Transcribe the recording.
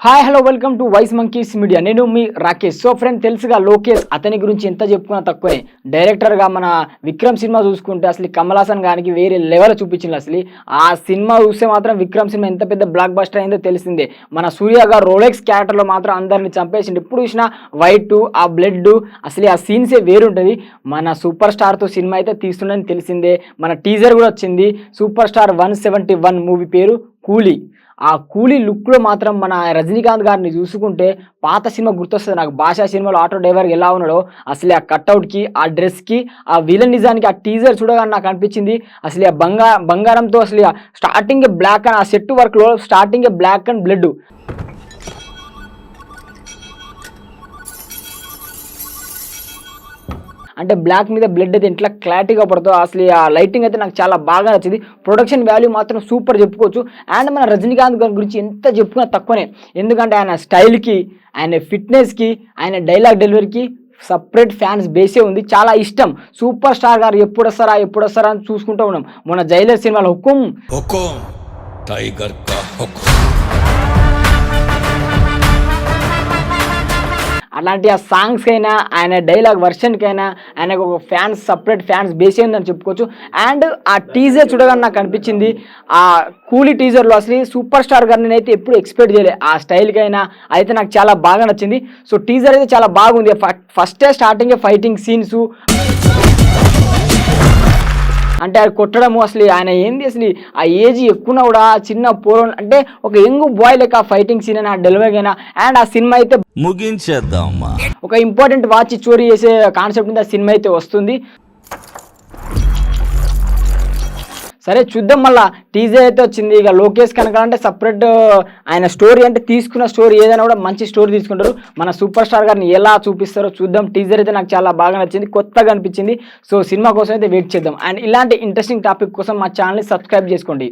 Hi hello welcome to wise monkeys media. నేను మీ Rakesh. So friend, తెలుసుగా లోకేష్, అతని గురించి ఎంత చెప్పుకున్నా తక్కువే. డైరెక్టర్గా మన విక్రమ్ సినిమా చూసుకుంటే అసలు కమల్ హాసన్ గారికి వేరే లెవెల్ చూపించింది. అసలు ఆ సినిమా చూస్తే మాత్రం విక్రమ్ సినిమా ఎంత పెద్ద బ్లాక్ బస్టర్ అయిందో తెలిసిందే. మన సూర్య గారు రోలెక్స్ క్యారెక్టర్లో మాత్రం అందరిని చంపేసిండు. ఎప్పుడు చూసినా వైట్, ఆ బ్లడ్, అసలు ఆ సీన్సే వేరుంటుంది. మన సూపర్ స్టార్తో సినిమా అయితే తీస్తుండని తెలిసిందే. మన టీజర్ కూడా వచ్చింది. సూపర్ స్టార్ 171 మూవీ పేరు కూలీ. ఆ కూలీ లుక్లో మాత్రం మన రజనీకాంత్ గారిని చూసుకుంటే పాత సినిమా గుర్తొస్తుంది నాకు. భాషా సినిమాలో ఆటో డ్రైవర్ ఎలా ఉన్నాడో అసలు ఆ కట్అవుట్కి, ఆ డ్రెస్కి, ఆ విలన్ నిజానికి ఆ టీజర్ చూడగానే నాకు అనిపించింది అసలు ఆ బంగారంతో అసలు స్టార్టింగ్ బ్లాక్ అండ్ ఆ సెట్ వర్క్లో స్టార్టింగ్ బ్లాక్ అండ్ బ్లడ్, అంటే బ్లాక్ మీద బ్లడ్ అయితే ఎట్లా క్లారిటీగా పడుతుందో అసలు ఆ లైటింగ్ అయితే నాకు చాలా బాగా నచ్చింది. ప్రొడక్షన్ వాల్యూ మాత్రం సూపర్ చెప్పుకోవచ్చు. అండ్ మన రజనీకాంత్ గారి గురించి ఎంత చెప్పుకున్నా తక్కువనే. ఎందుకంటే ఆయన స్టైల్కి, ఆయన ఫిట్నెస్కి, ఆయన డైలాగ్ డెలివరీకి సపరేట్ ఫ్యాన్స్ బేసే ఉంది. చాలా ఇష్టం. సూపర్ స్టార్ గారు ఎప్పుడు వస్తారా అని చూసుకుంటూ ఉన్నాం. మన జైలర్ సినిమాలో హుకుం టైగర్ కా హుకుం, అలాంటి ఆ సాంగ్స్కైనా, ఆయన డైలాగ్ వర్షన్కైనా ఆయనకు ఒక సపరేట్ ఫ్యాన్స్ బేసే ఉందని చెప్పుకోవచ్చు. అండ్ ఆ టీజర్ చూడగానే నాకు అనిపించింది ఆ కూలీ టీజర్లో అసలు సూపర్ స్టార్ గారిని అయితే ఎప్పుడు ఎక్స్పెక్ట్ చేయలేదు. ఆ స్టైల్కైనా అయితే నాకు చాలా బాగా నచ్చింది. సో టీజర్ అయితే చాలా బాగుంది. ఫస్టే స్టార్టింగే ఫైటింగ్ సీన్స్, అంటే అది కొట్టడము, అసలు ఆయన ఏంది అసలు ఆ ఏజ్ ఎక్కువ కూడా చిన్న పోరో, అంటే ఒక యంగ్ బాయ్ లెక్క ఫైటింగ్ సీన్ అయినా, డెలివరీ అయినా. అండ్ ఆ సినిమా అయితే ముగించేద్దామా, ఒక ఇంపార్టెంట్ వాచ్ చోరీ చేసే కాన్సెప్ట్ మీద ఆ సినిమా అయితే వస్తుంది. సరే చూద్దాం. మళ్ళీ టీజర్ అయితే వచ్చింది. ఇక లోకేష్ కనుక అంటే సపరేట్ ఆయన స్టోరీ, అంటే తీసుకున్న స్టోరీ ఏదైనా కూడా మంచి స్టోరీ తీసుకుంటారు. మన సూపర్ స్టార్ గారిని ఎలా చూపిస్తారో చూద్దాం. టీజర్ అయితే నాకు చాలా బాగా నచ్చింది, కొత్తగా అనిపించింది. సో సినిమా కోసం అయితే వెయిట్ చేద్దాం. అండ్ ఇలాంటి ఇంట్రెస్టింగ్ టాపిక్ కోసం మా ఛానల్ని సబ్స్క్రైబ్ చేసుకోండి.